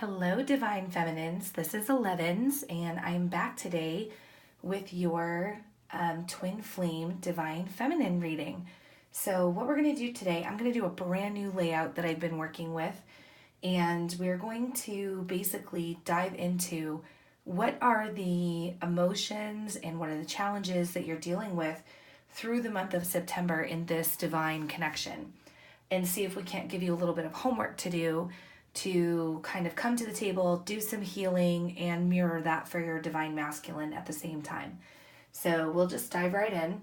Hello, Divine Feminines. This is Elevens, and I'm back today with your Twin Flame Divine Feminine reading. So, what we're going to do today, I'm going to do a brand new layout that I've been working with, and we're going to basically dive into what are the emotions and what are the challenges that you're dealing with through the month of September in this divine connection, and see if we can't give you a little bit of homework to do to kind of come to the table, do some healing, and mirror that for your divine masculine at the same time. So we'll just dive right in.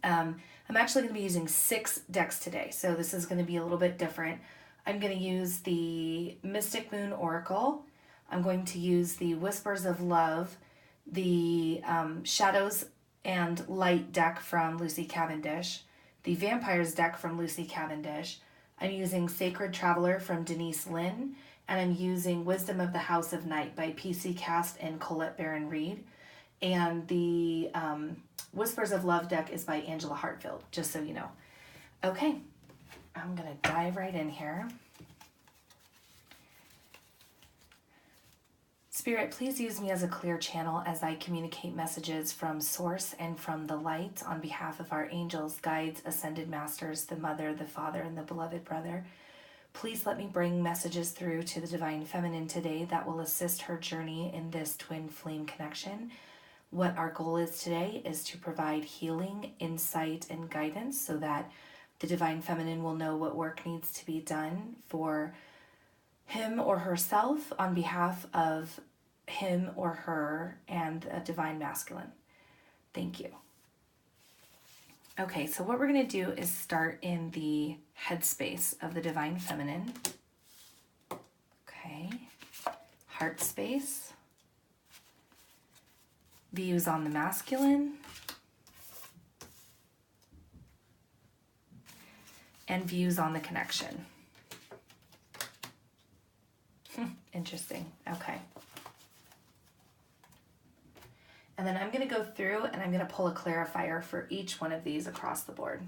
I'm actually going to be using 6 decks today, so this is going to be a little bit different. I'm going to use the Mystic Moon Oracle. I'm going to use the Whispers of Love, the Shadows and Light deck from Lucy Cavendish, the Vampires deck from Lucy Cavendish. I'm using Sacred Traveler from Denise Lynn, and I'm using Wisdom of the House of Night by PC Cast and Colette Baron Reed. And the Whispers of Love deck is by Angela Hartfield, just so you know. Okay, I'm going to dive right in here. Spirit, please use me as a clear channel as I communicate messages from Source and from the light on behalf of our angels, guides, ascended masters, the Mother, the Father, and the beloved brother. Please let me bring messages through to the Divine Feminine today that will assist her journey in this twin flame connection. What our goal is today is to provide healing, insight, and guidance so that the Divine Feminine will know what work needs to be done for him or herself on behalf of him or her and a divine masculine. Thank you. Okay, so what we're going to do is start in the headspace of the divine feminine. Okay, heart space, views on the masculine, and views on the connection. Interesting. Okay. And then I'm going to go through and I'm going to pull a clarifier for each one of these across the board.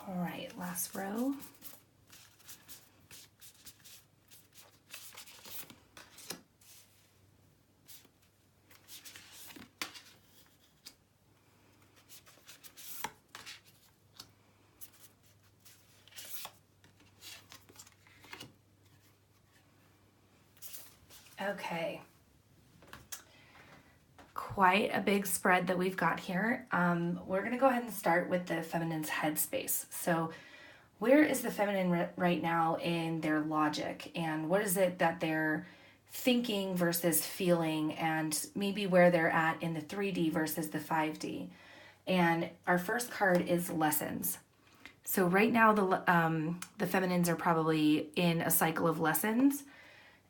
All right, last row. Okay. Quite a big spread that we've got here. We're going to go ahead and start with the feminine's headspace. So where is the feminine right now in their logic, and what is it that they're thinking versus feeling, and maybe where they're at in the 3D versus the 5D. And our first card is lessons. So right now the feminines are probably in a cycle of lessons,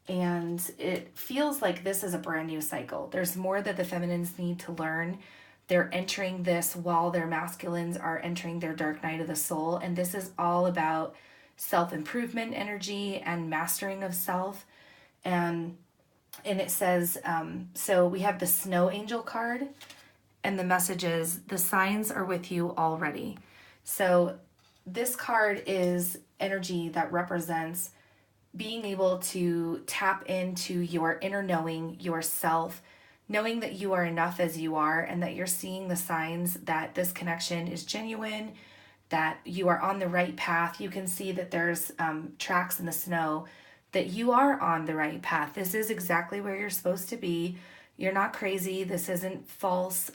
And it feels like this is a brand new cycle. There's more that the feminines need to learn. They're entering this while their masculines are entering their dark night of the soul. And this is all about self-improvement energy and mastering of self. And it says, so we have the snow angel card, and the message is, the signs are with you already. So this card is energy that represents being able to tap into your inner knowing, yourself, knowing that you are enough as you are, and that you're seeing the signs that this connection is genuine, that you are on the right path. You can see that there's tracks in the snow, that you are on the right path. This is exactly where you're supposed to be. You're not crazy. This isn't false.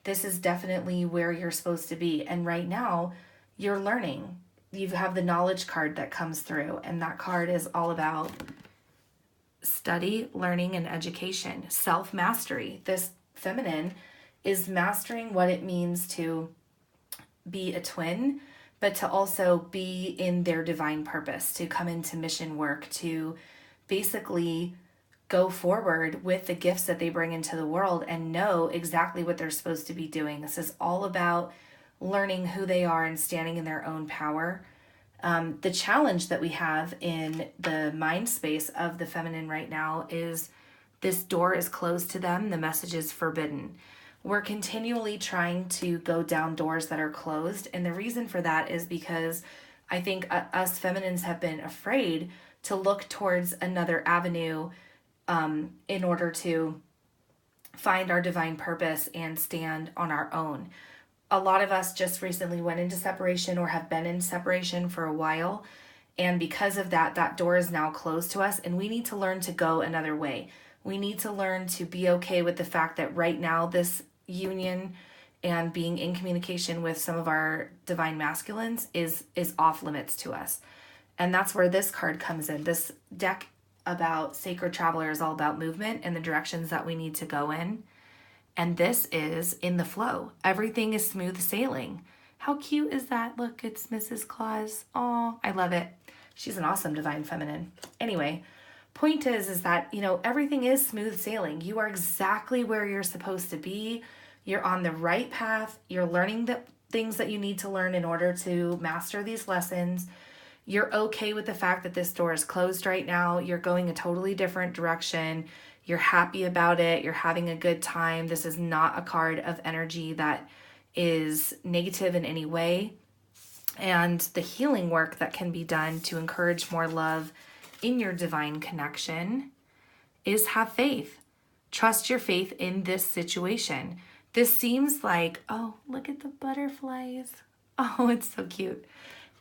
This is definitely where you're supposed to be. And right now, you're learning. You have the knowledge card that comes through, and that card is all about study, learning, and education, self-mastery. This feminine is mastering what it means to be a twin, but to also be in their divine purpose, to come into mission work, to basically go forward with the gifts that they bring into the world and know exactly what they're supposed to be doing. This is all about learning who they are and standing in their own power. The challenge that we have in the mind space of the feminine right now is this door is closed to them. The message is forbidden. We're continually trying to go down doors that are closed. And the reason for that is because I think us feminines have been afraid to look towards another avenue in order to find our divine purpose and stand on our own. A lot of us just recently went into separation or have been in separation for a while. And because of that, that door is now closed to us, and we need to learn to go another way. We need to learn to be okay with the fact that right now this union and being in communication with some of our divine masculines is off limits to us. And that's where this card comes in. This deck about Sacred Traveler is all about movement and the directions that we need to go in. And this is in the flow. Everything is smooth sailing. How cute is that? Look, it's Mrs. Claus. Oh, I love it. She's an awesome divine feminine. Anyway, point is that, everything is smooth sailing. You are exactly where you're supposed to be. You're on the right path. You're learning the things that you need to learn in order to master these lessons. You're okay with the fact that this door is closed right now. You're going a totally different direction. You're happy about it. You're having a good time. This is not a card of energy that is negative in any way. And the healing work that can be done to encourage more love in your divine connection is have faith. Trust your faith in this situation. This seems like, oh, look at the butterflies. Oh, it's so cute.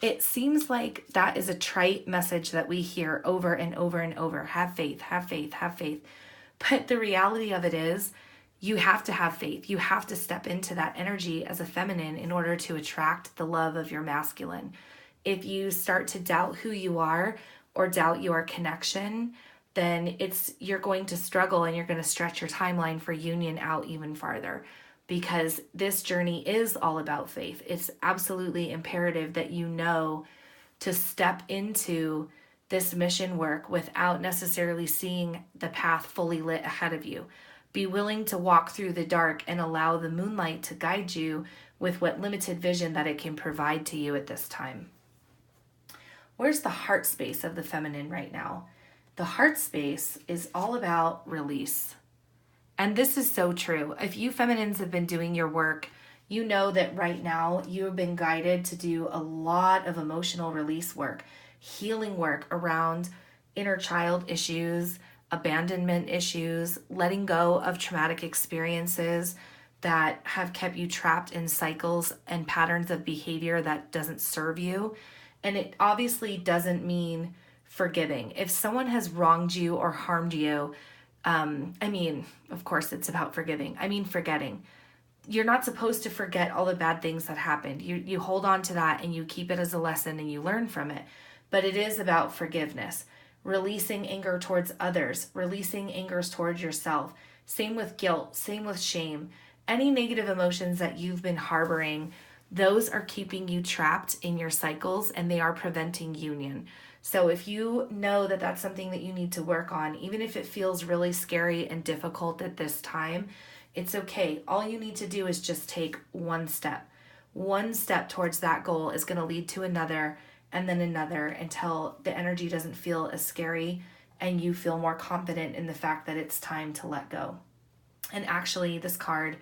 It seems like that is a trite message that we hear over and over and over. Have faith, have faith, have faith. But the reality of it is, you have to have faith. You have to step into that energy as a feminine in order to attract the love of your masculine. If you start to doubt who you are or doubt your connection, then you're going to struggle and you're going to stretch your timeline for union out even farther, because this journey is all about faith. It's absolutely imperative that you know to step into this mission work without necessarily seeing the path fully lit ahead of you. Be willing to walk through the dark and allow the moonlight to guide you with what limited vision that it can provide to you at this time. Where's the heart space of the feminine right now? The heart space is all about release. And this is so true. If you feminines have been doing your work, you know that right now you have been guided to do a lot of emotional release work, healing work around inner child issues, abandonment issues, letting go of traumatic experiences that have kept you trapped in cycles and patterns of behavior that doesn't serve you. And it obviously doesn't mean forgiving. If someone has wronged you or harmed you, of course it's about forgiving. Forgetting. You're not supposed to forget all the bad things that happened. You hold on to that and you keep it as a lesson and you learn from it. But it is about forgiveness, releasing anger towards others, releasing anger towards yourself. Same with guilt, same with shame. Any negative emotions that you've been harboring, those are keeping you trapped in your cycles and they are preventing union. So if you know that that's something that you need to work on, even if it feels really scary and difficult at this time, it's okay. All you need to do is just take one step. One step towards that goal is going to lead to another and then another until the energy doesn't feel as scary and you feel more confident in the fact that it's time to let go. And actually, this card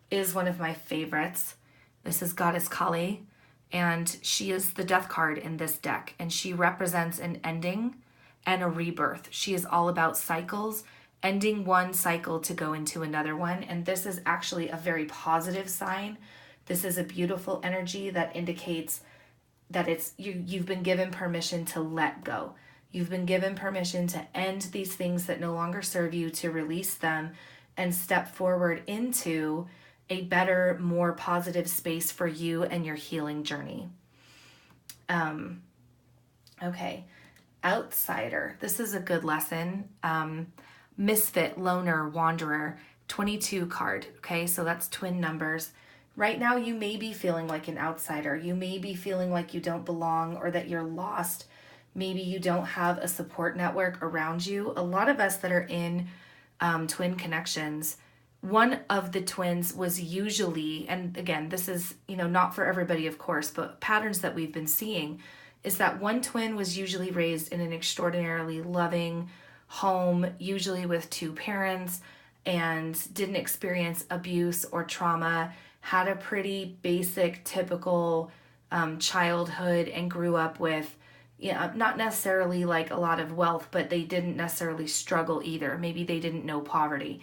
is one of my favorites. This is Goddess Kali, and she is the death card in this deck, and she represents an ending and a rebirth. She is all about cycles, ending one cycle to go into another one, and this is actually a very positive sign. This is a beautiful energy that indicates that you've been given permission to let go. You've been given permission to end these things that no longer serve you, to release them and step forward into a better, more positive space for you and your healing journey. Okay, outsider. This is a good lesson. Misfit, loner, wanderer, 22 card. Okay, so that's twin numbers. Right now, you may be feeling like an outsider. You may be feeling like you don't belong or that you're lost. Maybe you don't have a support network around you. A lot of us that are in twin connections, one of the twins was usually, and again, this is, not for everybody, of course, but patterns that we've been seeing is that one twin was usually raised in an extraordinarily loving home, usually with two parents, and didn't experience abuse or trauma, had a pretty basic, typical childhood, and grew up with, not necessarily like a lot of wealth, but they didn't necessarily struggle either. Maybe they didn't know poverty.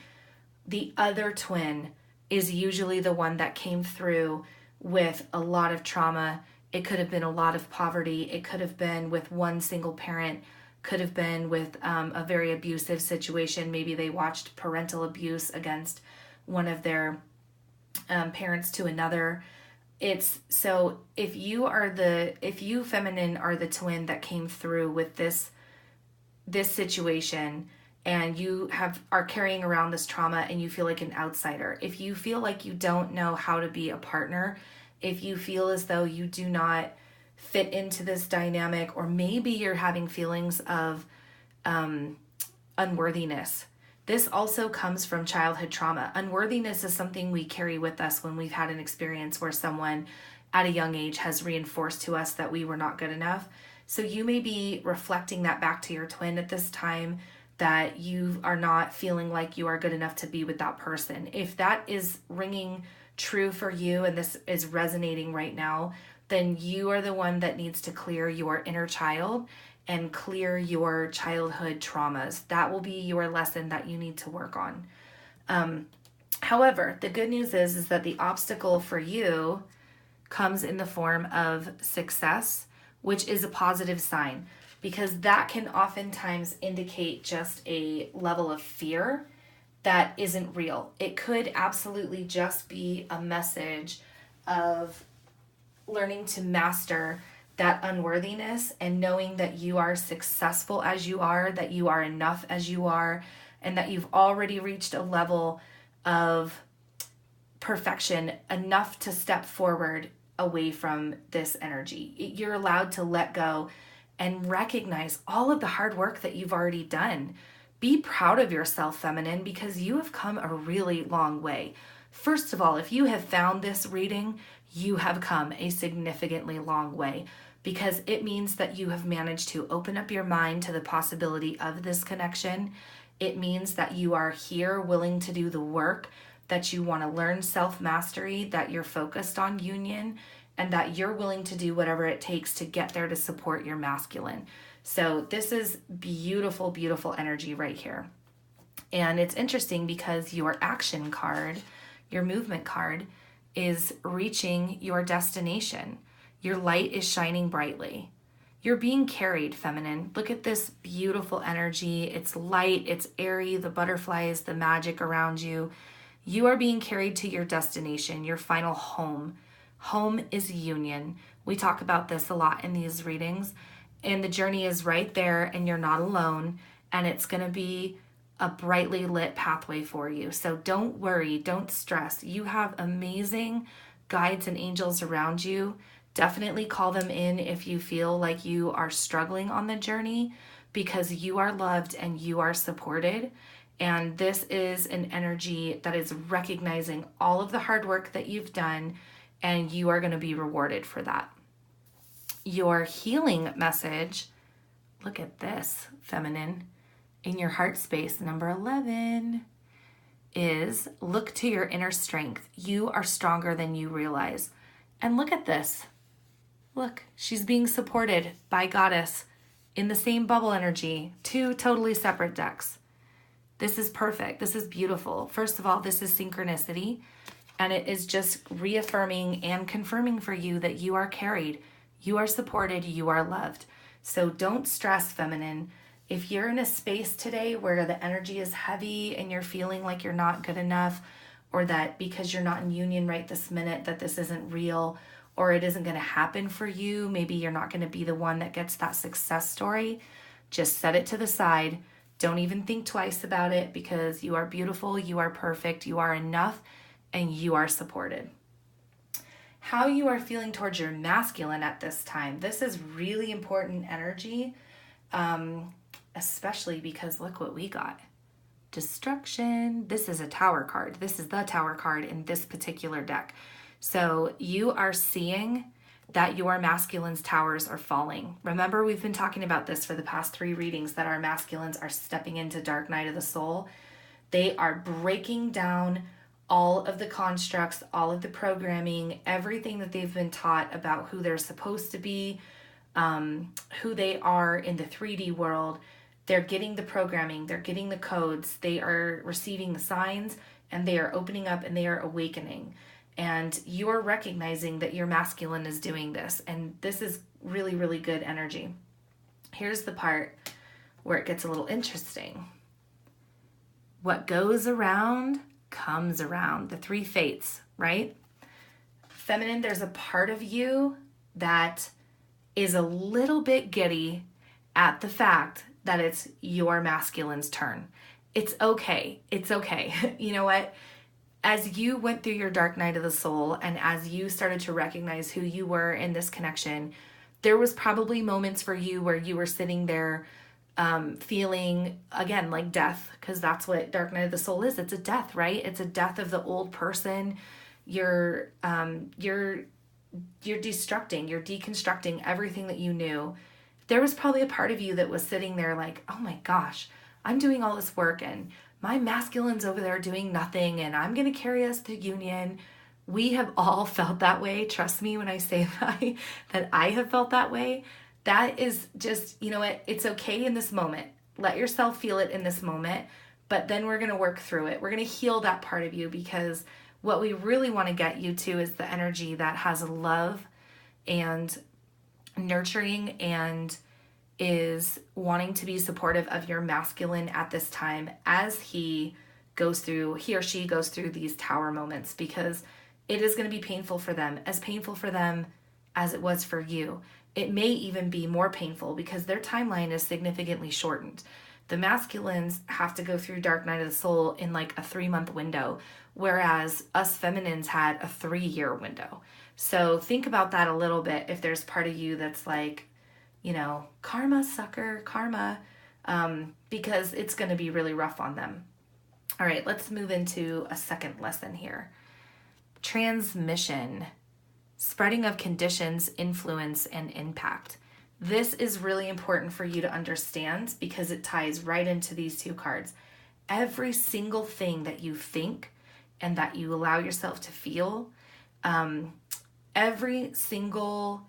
The other twin is usually the one that came through with a lot of trauma. It could have been a lot of poverty. It could have been with one single parent, could have been with a very abusive situation. Maybe they watched parental abuse against one of their parents to another. It's so if you feminine are the twin that came through with this situation, and you are carrying around this trauma and you feel like an outsider, if you feel like you don't know how to be a partner, if you feel as though you do not fit into this dynamic, or maybe you're having feelings of unworthiness. This also comes from childhood trauma. Unworthiness is something we carry with us when we've had an experience where someone at a young age has reinforced to us that we were not good enough. So you may be reflecting that back to your twin at this time, that you are not feeling like you are good enough to be with that person. If that is ringing true for you and this is resonating right now, then you are the one that needs to clear your inner child and clear your childhood traumas. That will be your lesson that you need to work on. However, the good news is that the obstacle for you comes in the form of success, which is a positive sign, because that can oftentimes indicate just a level of fear that isn't real. It could absolutely just be a message of learning to master that unworthiness and knowing that you are successful as you are, that you are enough as you are, and that you've already reached a level of perfection enough to step forward away from this energy. You're allowed to let go and recognize all of the hard work that you've already done. Be proud of yourself, feminine, because you have come a really long way. First of all, if you have found this reading, you have come a significantly long way, because it means that you have managed to open up your mind to the possibility of this connection. It means that you are here willing to do the work, that you want to learn self-mastery, that you're focused on union, and that you're willing to do whatever it takes to get there to support your masculine. So this is beautiful, beautiful energy right here. And it's interesting because your action card, your movement card, is reaching your destination. Your light is shining brightly. You're being carried, feminine. Look at this beautiful energy. It's light, it's airy, the butterflies, the magic around you. You are being carried to your destination, your final home. Home is union. We talk about this a lot in these readings, and the journey is right there, and you're not alone, and it's going to be a brightly lit pathway for you. So don't worry, don't stress. You have amazing guides and angels around you Definitely call them in if you feel like you are struggling on the journey, because you are loved and you are supported. And this is an energy that is recognizing all of the hard work that you've done, and you are going to be rewarded for that. Your healing message, look at this, feminine, in your heart space, number 11, is look to your inner strength. You are stronger than you realize. And look at this. Look, she's being supported by Goddess in the same bubble energy, two totally separate decks. This is perfect. This is beautiful. First of all, this is synchronicity, and it is just reaffirming and confirming for you that you are carried, you are supported, you are loved. So don't stress, feminine. If you're in a space today where the energy is heavy and you're feeling like you're not good enough, or that because you're not in union right this minute that this isn't real, or it isn't going to happen for you, maybe you're not going to be the one that gets that success story, just set it to the side. Don't even think twice about it, because you are beautiful, you are perfect, you are enough, and you are supported. How you are feeling towards your masculine at this time. This is really important energy, especially because look what we got. Destruction. This is a tower card. This is the tower card in this particular deck. So you are seeing that your masculine's towers are falling. Remember, we've been talking about this for the past 3 readings, that our masculines are stepping into dark night of the soul. They are breaking down all of the constructs, all of the programming, everything that they've been taught about who they're supposed to be, who they are in the 3D world. They're getting the programming, they're getting the codes, they are receiving the signs, and they are opening up and they are awakening. And you are recognizing that your masculine is doing this. And this is really, really good energy. Here's the part where it gets a little interesting. What goes around comes around. The 3 fates, right? Feminine, there's a part of you that is a little bit giddy at the fact that it's your masculine's turn. It's okay. It's okay. You know what? As you went through your dark night of the soul, and as you started to recognize who you were in this connection, there was probably moments for you where you were sitting there feeling, again, like death, because that's what dark night of the soul is. It's a death, right? It's a death of the old person. You're destructing, you're deconstructing everything that you knew. There was probably a part of you that was sitting there like, oh my gosh, I'm doing all this work and my masculine's over there doing nothing, and I'm going to carry us to union. We have all felt that way. Trust me when I say that I have felt that way. That is just, you know what? It's okay in this moment. Let yourself feel it in this moment, but then we're going to work through it. We're going to heal that part of you, because what we really want to get you to is the energy that has love and nurturing and is wanting to be supportive of your masculine at this time as he or she goes through these tower moments, because it is going to be painful for them, as painful for them as it was for you. It may even be more painful because their timeline is significantly shortened. The masculines have to go through dark night of the soul in like a 3-month window, whereas us feminines had a 3-year window. So think about that a little bit. If there's part of you that's like, you know, karma, sucker, karma, because it's going to be really rough on them. All right, let's move into a second lesson here. Transmission, spreading of conditions, influence, and impact. This is really important for you to understand, because it ties right into these 2 cards. Every single thing that you think and that you allow yourself to feel, every single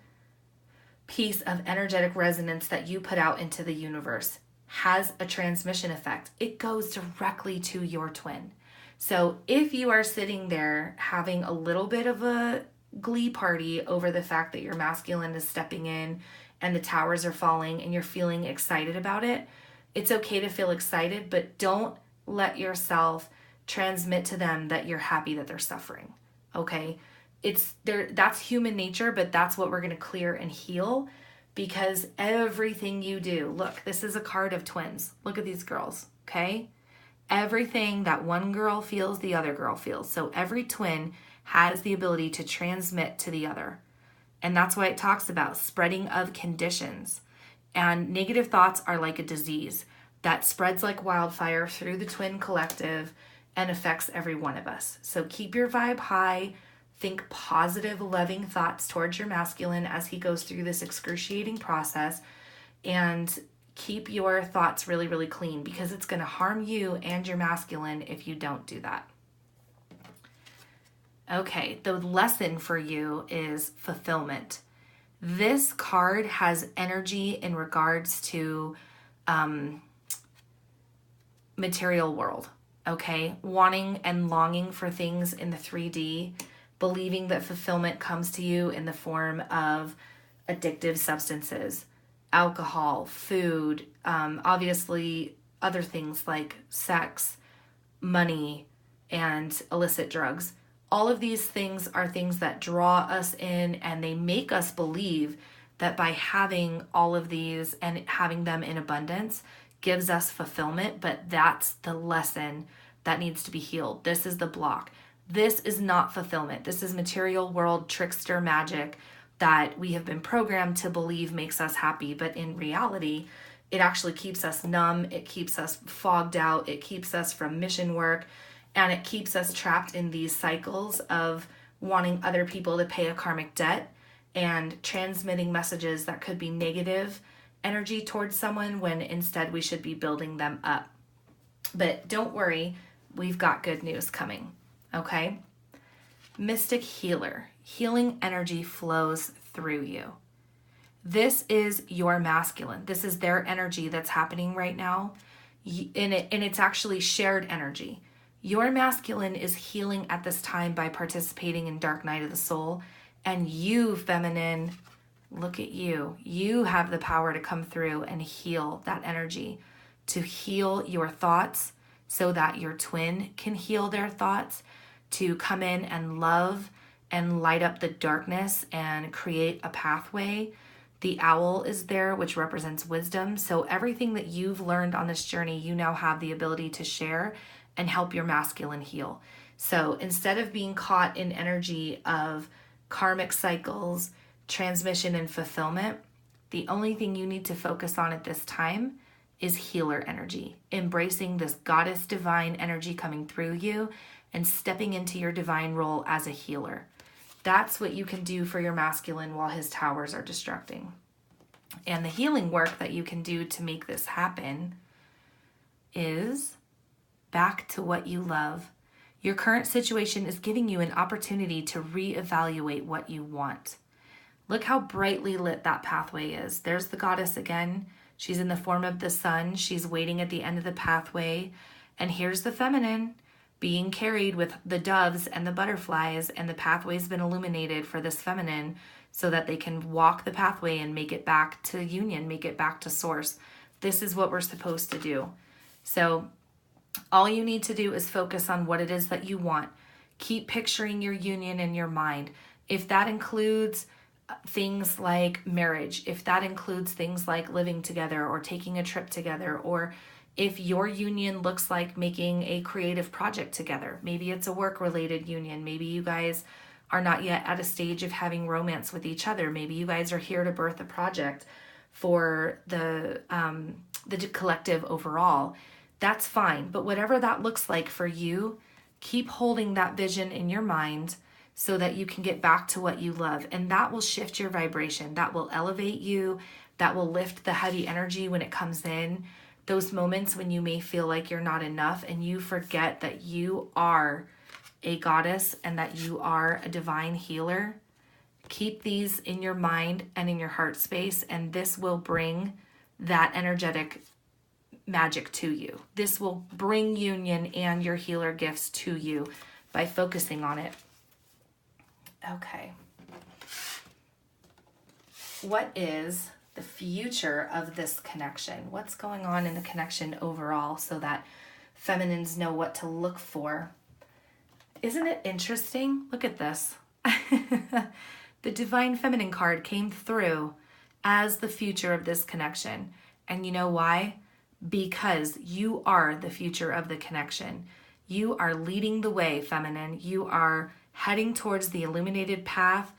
piece of energetic resonance that you put out into the universe has a transmission effect. It goes directly to your twin. So if you are sitting there having a little bit of a glee party over the fact that your masculine is stepping in and the towers are falling and you're feeling excited about it, it's okay to feel excited, but don't let yourself transmit to them that you're happy that they're suffering. Okay? It's there. That's human nature, but that's what we're going to clear and heal, because everything you do, look, this is a card of twins. Look at these girls, okay? Everything that one girl feels, the other girl feels. So every twin has the ability to transmit to the other. And that's why it talks about spreading of conditions. And negative thoughts are like a disease that spreads like wildfire through the twin collective and affects every one of us. So keep your vibe high. Think positive, loving thoughts towards your masculine as he goes through this excruciating process. And keep your thoughts really, really clean, because it's going to harm you and your masculine if you don't do that. Okay, the lesson for you is fulfillment. This card has energy in regards to material world, okay? Wanting and longing for things in the 3D, believing that fulfillment comes to you in the form of addictive substances, alcohol, food, obviously other things like sex, money, and illicit drugs. All of these things are things that draw us in, and they make us believe that by having all of these and having them in abundance gives us fulfillment, but that's the lesson that needs to be healed. This is the block. This is not fulfillment. This is material world trickster magic that we have been programmed to believe makes us happy, but in reality, it actually keeps us numb, it keeps us fogged out, it keeps us from mission work, and it keeps us trapped in these cycles of wanting other people to pay a karmic debt and transmitting messages that could be negative energy towards someone when instead we should be building them up. But don't worry, we've got good news coming, okay? Mystic healer. Healing energy flows through you. This is your masculine. This is their energy that's happening right now. And it's actually shared energy. Your masculine is healing at this time by participating in Dark Night of the Soul. And you, feminine, look at you. You have the power to come through and heal that energy, to heal your thoughts so that your twin can heal their thoughts, to come in and love and light up the darkness and create a pathway. The owl is there, which represents wisdom. So everything that you've learned on this journey, you now have the ability to share and help your masculine heal. So instead of being caught in energy of karmic cycles, transmission, and fulfillment, the only thing you need to focus on at this time is healer energy, embracing this goddess divine energy coming through you and stepping into your divine role as a healer. That's what you can do for your masculine while his towers are destructing. And the healing work that you can do to make this happen is back to what you love. Your current situation is giving you an opportunity to reevaluate what you want. Look how brightly lit that pathway is. There's the goddess again. She's in the form of the sun. She's waiting at the end of the pathway. And here's the feminine being carried with the doves and the butterflies, and the pathway's been illuminated for this feminine so that they can walk the pathway and make it back to union, make it back to source. This is what we're supposed to do. So all you need to do is focus on what it is that you want. Keep picturing your union in your mind. If that includes things like marriage, if that includes things like living together or taking a trip together, or if your union looks like making a creative project together, maybe it's a work-related union, maybe you guys are not yet at a stage of having romance with each other, maybe you guys are here to birth a project for the collective overall, that's fine. But whatever that looks like for you, keep holding that vision in your mind so that you can get back to what you love. And that will shift your vibration. That will elevate you. That will lift the heavy energy when it comes in. Those moments when you may feel like you're not enough and you forget that you are a goddess and that you are a divine healer. Keep these in your mind and in your heart space, and this will bring that energetic magic to you. This will bring union and your healer gifts to you by focusing on it. Okay. What is the future of this connection? What's going on in the connection overall so that feminines know what to look for? Isn't it interesting? Look at this. The Divine Feminine card came through as the future of this connection. And you know why? Because you are the future of the connection. You are leading the way, feminine. You are heading towards the illuminated path.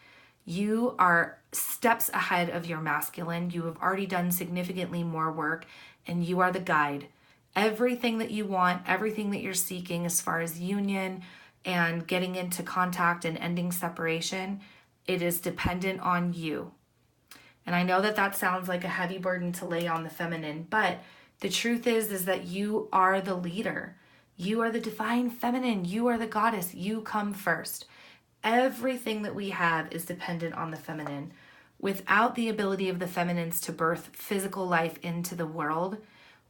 You are steps ahead of your masculine. You have already done significantly more work, and you are the guide. Everything that you want, everything that you're seeking as far as union and getting into contact and ending separation, it is dependent on you. And I know that that sounds like a heavy burden to lay on the feminine, but the truth is that you are the leader. You are the divine feminine. You are the goddess. You come first. Everything that we have is dependent on the feminine. Without the ability of the feminines to birth physical life into the world,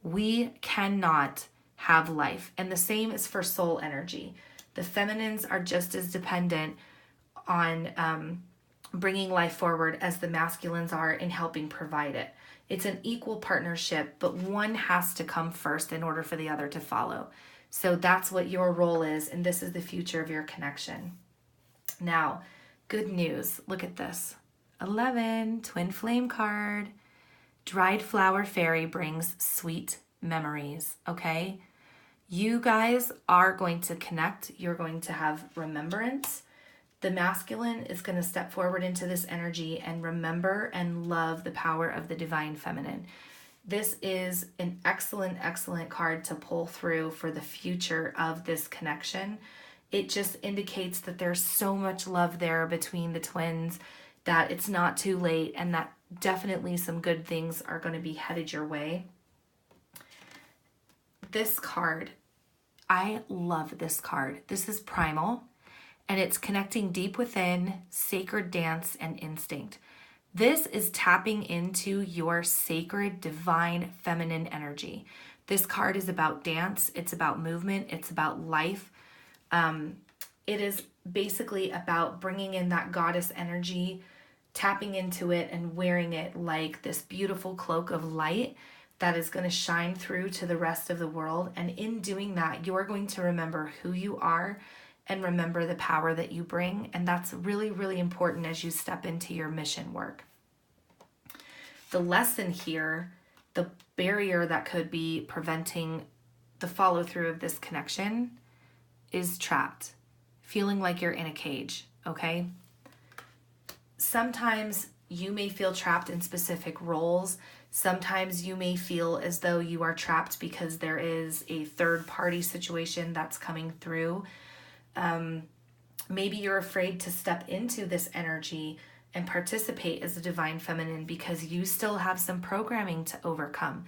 we cannot have life. And the same is for soul energy. The feminines are just as dependent on bringing life forward as the masculines are in helping provide it. It's an equal partnership, but one has to come first in order for the other to follow. So that's what your role is, and this is the future of your connection. Now, good news. Look at this. 11, twin flame card. Dried flower fairy brings sweet memories, okay? You guys are going to connect. You're going to have remembrance. The masculine is going to step forward into this energy and remember and love the power of the divine feminine. This is an excellent, excellent card to pull through for the future of this connection. It just indicates that there's so much love there between the twins, that it's not too late, and that definitely some good things are going to be headed your way. This card, I love this card. This is Primal, and it's connecting deep within, sacred dance, and instinct. This is tapping into your sacred, divine, feminine energy. This card is about dance. It's about movement. It's about life. It is basically about bringing in that goddess energy, tapping into it and wearing it like this beautiful cloak of light that is going to shine through to the rest of the world. And in doing that, you are going to remember who you are and remember the power that you bring. And that's really, really important as you step into your mission work. The lesson here, the barrier that could be preventing the follow through of this connection, is trapped, feeling like you're in a cage, okay? Sometimes you may feel trapped in specific roles. Sometimes you may feel as though you are trapped because there is a third party situation that's coming through. Maybe you're afraid to step into this energy and participate as a divine feminine because you still have some programming to overcome.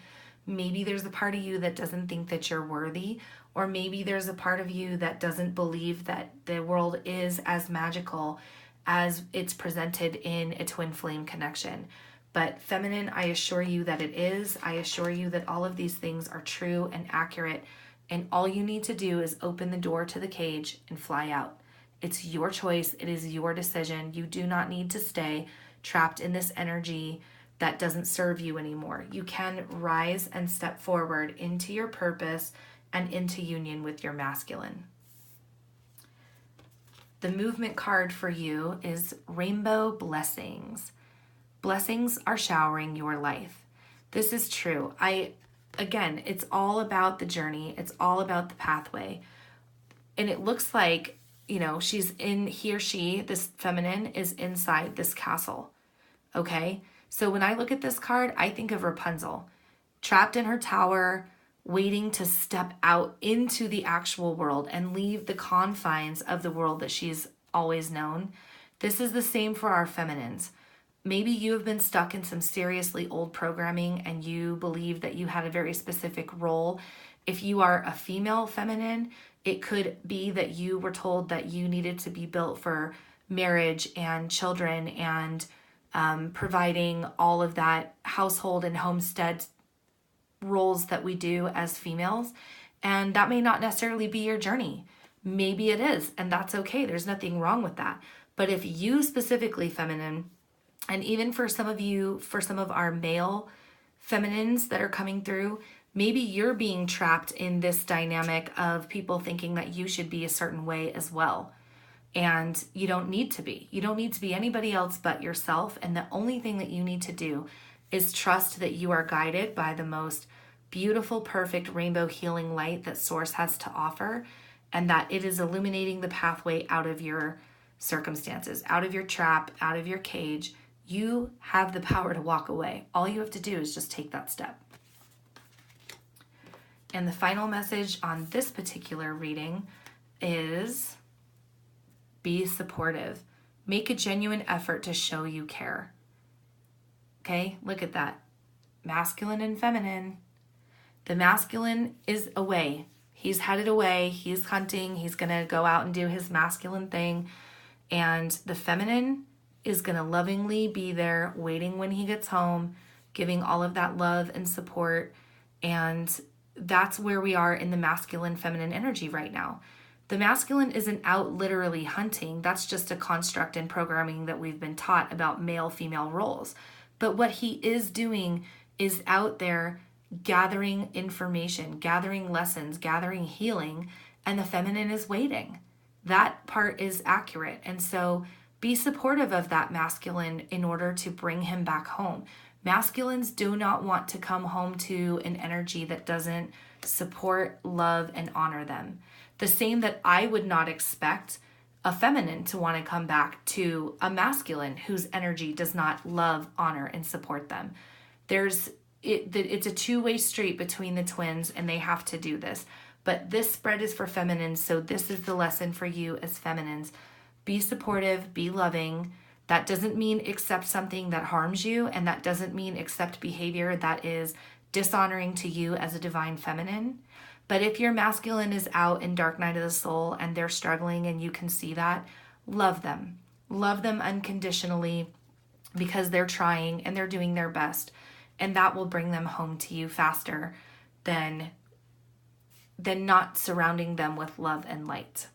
Maybe there's a part of you that doesn't think that you're worthy, or maybe there's a part of you that doesn't believe that the world is as magical as it's presented in a twin flame connection. But feminine, I assure you that it is. I assure you that all of these things are true and accurate, and all you need to do is open the door to the cage and fly out. It's your choice. It is your decision. You do not need to stay trapped in this energy that doesn't serve you anymore. You can rise and step forward into your purpose and into union with your masculine. The movement card for you is Rainbow Blessings. Blessings are showering your life. This is true. Again, it's all about the journey. It's all about the pathway. And it looks like, this feminine is inside this castle. Okay? So when I look at this card, I think of Rapunzel, trapped in her tower, waiting to step out into the actual world and leave the confines of the world that she's always known. This is the same for our feminines. Maybe you have been stuck in some seriously old programming and you believe that you had a very specific role. If you are a female feminine, it could be that you were told that you needed to be built for marriage and children and providing all of that household and homestead roles that we do as females. And that may not necessarily be your journey. Maybe it is, and that's okay. There's nothing wrong with that. But if you specifically, feminine, and even for some of you, for some of our male feminines that are coming through, maybe you're being trapped in this dynamic of people thinking that you should be a certain way as well. And you don't need to be. You don't need to be anybody else but yourself. And the only thing that you need to do is trust that you are guided by the most beautiful, perfect rainbow healing light that Source has to offer, and that it is illuminating the pathway out of your circumstances, out of your trap, out of your cage. You have the power to walk away. All you have to do is just take that step. And the final message on this particular reading is be supportive. Make a genuine effort to show you care. Okay, look at that. Masculine and feminine. The masculine is away. He's headed away. He's hunting. He's going to go out and do his masculine thing. And the feminine is going to lovingly be there, waiting when he gets home, giving all of that love and support. And that's where we are in the masculine feminine energy right now. The masculine isn't out literally hunting. That's just a construct and programming that we've been taught about male-female roles. But what he is doing is out there gathering information, gathering lessons, gathering healing, and the feminine is waiting. That part is accurate. And so be supportive of that masculine in order to bring him back home. Masculines do not want to come home to an energy that doesn't support, love, and honor them. The same that I would not expect a feminine to want to come back to a masculine whose energy does not love, honor, and support them. It's a two-way street between the twins, and they have to do this. But this spread is for feminines, so this is the lesson for you as feminines. Be supportive, be loving. That doesn't mean accept something that harms you, and that doesn't mean accept behavior that is dishonoring to you as a divine feminine. But if your masculine is out in dark night of the soul and they're struggling and you can see that, love them. Love them unconditionally because they're trying and they're doing their best. And that will bring them home to you faster than not surrounding them with love and light.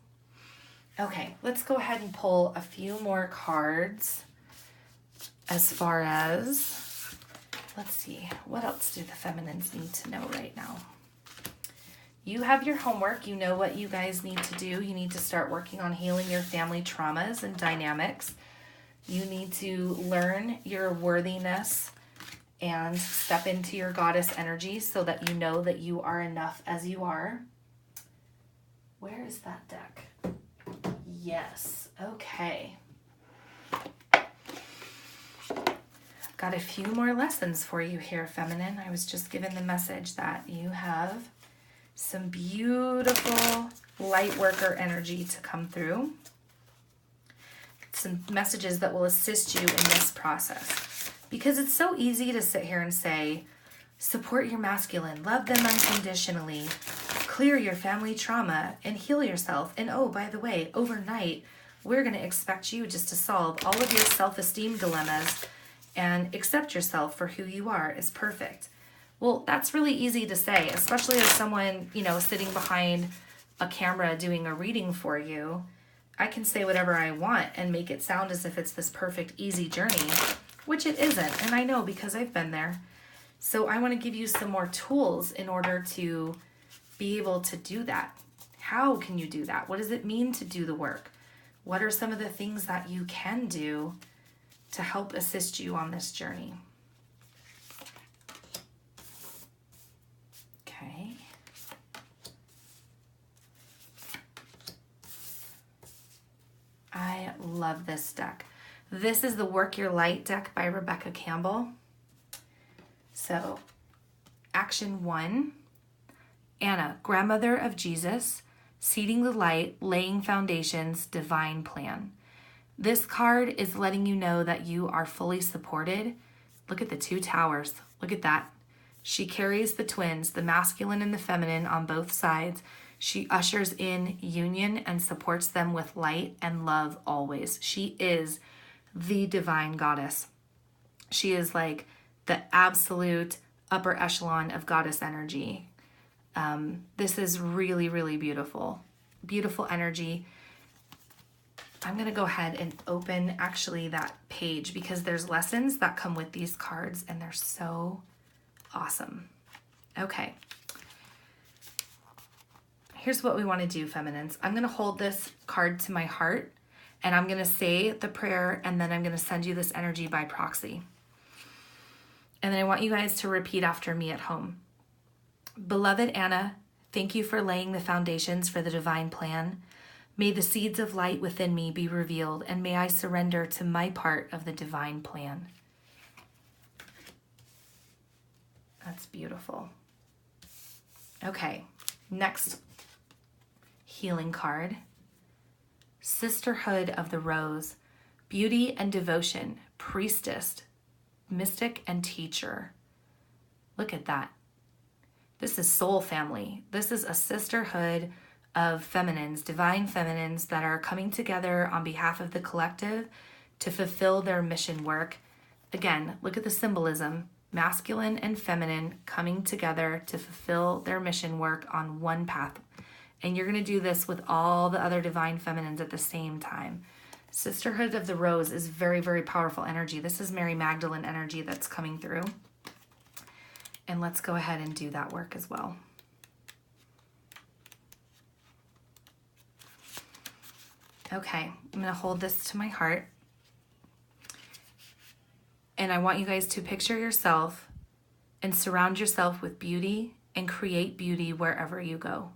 Okay, let's go ahead and pull a few more cards as far as, let's see, what else do the feminines need to know right now? You have your homework. You know what you guys need to do. You need to start working on healing your family traumas and dynamics. You need to learn your worthiness and step into your goddess energy so that you know that you are enough as you are. Where is that deck? Yes. Okay. Got a few more lessons for you here, feminine. I was just given the message that you have some beautiful light worker energy to come through. Some messages that will assist you in this process. Because it's so easy to sit here and say, support your masculine, love them unconditionally, clear your family trauma, and heal yourself. And oh, by the way, overnight, we're going to expect you just to solve all of your self-esteem dilemmas and accept yourself for who you are is perfect. Well, that's really easy to say, especially as someone, sitting behind a camera doing a reading for you. I can say whatever I want and make it sound as if it's this perfect, easy journey, which it isn't. And I know because I've been there. So I want to give you some more tools in order to be able to do that. How can you do that? What does it mean to do the work? What are some of the things that you can do to help assist you on this journey? Okay. I love this deck. This is the Work Your Light deck by Rebecca Campbell. So, action 1, Anna, grandmother of Jesus, seeding the light, laying foundations, divine plan. This card is letting you know that you are fully supported. Look at the 2 towers. Look at that. She carries the twins, the masculine and the feminine, on both sides. She ushers in union and supports them with light and love always. She is the divine goddess. She is like the absolute upper echelon of goddess energy. This is really, really beautiful. Beautiful energy. I'm going to go ahead and open actually that page because there's lessons that come with these cards and they're so awesome. Okay. Here's what we want to do, feminines. I'm going to hold this card to my heart and I'm going to say the prayer and then I'm going to send you this energy by proxy. And then I want you guys to repeat after me at home. Beloved Anna, thank you for laying the foundations for the divine plan. May the seeds of light within me be revealed, and may I surrender to my part of the divine plan. That's beautiful. Okay, next healing card. Sisterhood of the Rose, beauty and devotion, priestess, mystic and teacher. Look at that. This is soul family. This is a sisterhood of feminines, divine feminines that are coming together on behalf of the collective to fulfill their mission work. Again, look at the symbolism. Masculine and feminine coming together to fulfill their mission work on one path. And you're going to do this with all the other divine feminines at the same time. Sisterhood of the Rose is very, very powerful energy. This is Mary Magdalene energy that's coming through. And let's go ahead and do that work as well. Okay, I'm going to hold this to my heart. And I want you guys to picture yourself and surround yourself with beauty and create beauty wherever you go.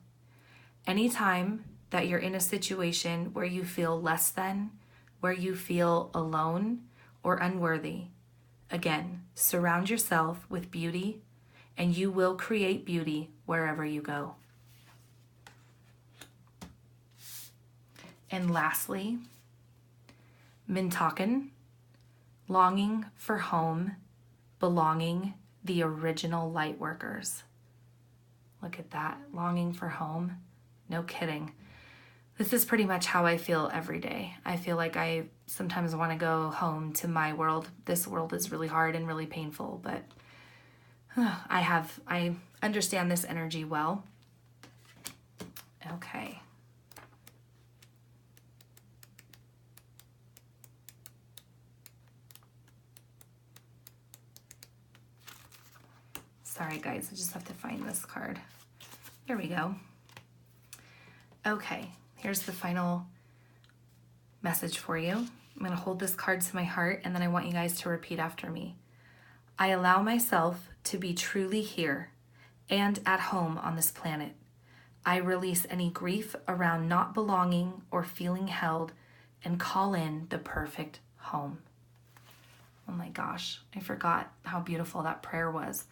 Anytime that you're in a situation where you feel less than, where you feel alone or unworthy, again, surround yourself with beauty and you will create beauty wherever you go. And lastly, Mintaken, longing for home, belonging, the original light workers. Look at that, longing for home. No kidding. This is pretty much how I feel every day. I feel like I sometimes want to go home to my world. This world is really hard and really painful, but I understand this energy well. Okay. Sorry guys, I just have to find this card. There we go. Okay, here's the final message for you. I'm going to hold this card to my heart and then I want you guys to repeat after me. I allow myself to be truly here and at home on this planet. I release any grief around not belonging or feeling held and call in the perfect home. Oh my gosh, I forgot how beautiful that prayer was.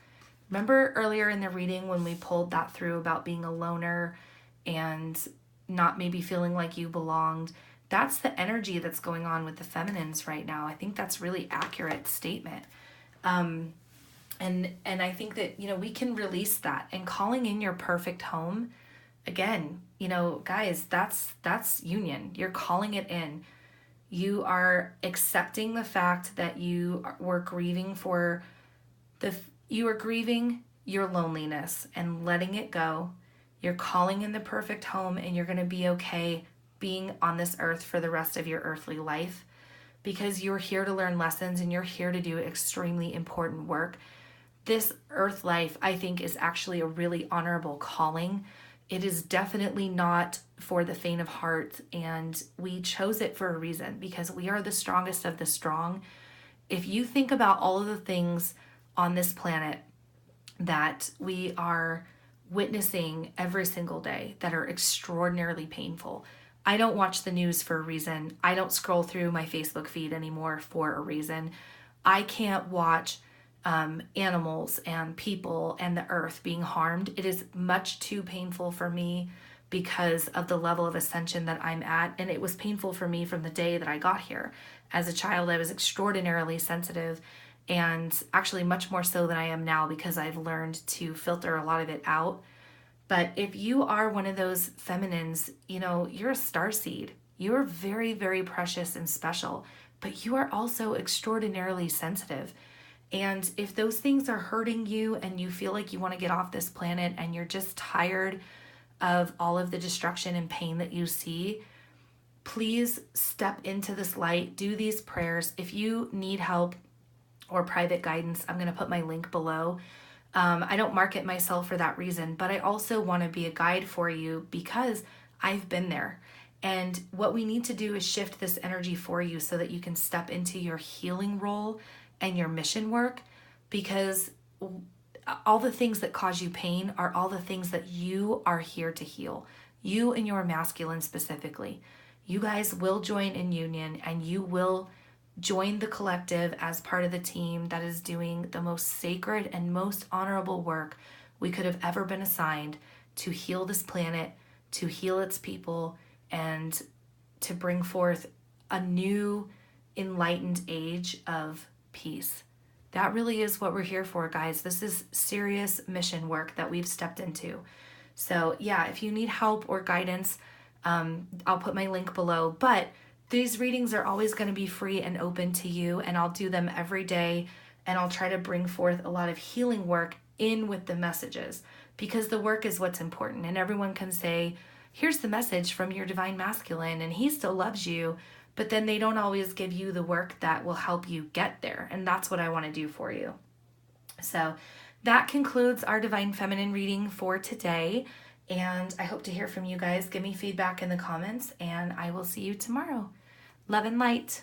Remember earlier in the reading when we pulled that through about being a loner and not maybe feeling like you belonged? That's the energy that's going on with the feminines right now. I think that's really accurate statement. And I think that, we can release that, and calling in your perfect home, again, guys, that's union. You're calling it in. You are accepting the fact that you were grieving you are grieving your loneliness and letting it go. You're calling in the perfect home, and you're going to be okay being on this earth for the rest of your earthly life, because you're here to learn lessons and you're here to do extremely important work. This earth life, I think, is actually a really honorable calling. It is definitely not for the faint of heart, and we chose it for a reason, because we are the strongest of the strong. If you think about all of the things on this planet that we are witnessing every single day that are extraordinarily painful. I don't watch the news for a reason. I don't scroll through my Facebook feed anymore for a reason. I can't watch animals and people and the earth being harmed. It is much too painful for me because of the level of ascension that I'm at. And it was painful for me from the day that I got here. As a child, I was extraordinarily sensitive, and actually much more so than I am now, because I've learned to filter a lot of it out. But if you are one of those feminines, you're a starseed. You're very, very precious and special, but you are also extraordinarily sensitive. And if those things are hurting you and you feel like you want to get off this planet and you're just tired of all of the destruction and pain that you see, please step into this light, do these prayers. If you need help or private guidance, I'm going to put my link below. I don't market myself for that reason, but I also want to be a guide for you because I've been there. And what we need to do is shift this energy for you so that you can step into your healing role and your mission work, because all the things that cause you pain are all the things that you are here to heal. you and your masculine specifically. You guys will join in union and you will join the collective as part of the team that is doing the most sacred and most honorable work we could have ever been assigned to heal this planet, to heal its people, and to bring forth a new enlightened age of peace. That really is what we're here for, guys. This is serious mission work that we've stepped into. So yeah, if you need help or guidance, I'll put my link below. But these readings are always going to be free and open to you, and I'll do them every day, and I'll try to bring forth a lot of healing work in with the messages, because the work is what's important. And everyone can say, here's the message from your divine masculine, and he still loves you, but then they don't always give you the work that will help you get there. And that's what I want to do for you. So that concludes our divine feminine reading for today. And I hope to hear from you guys. Give me feedback in the comments, and I will see you tomorrow. Love and light.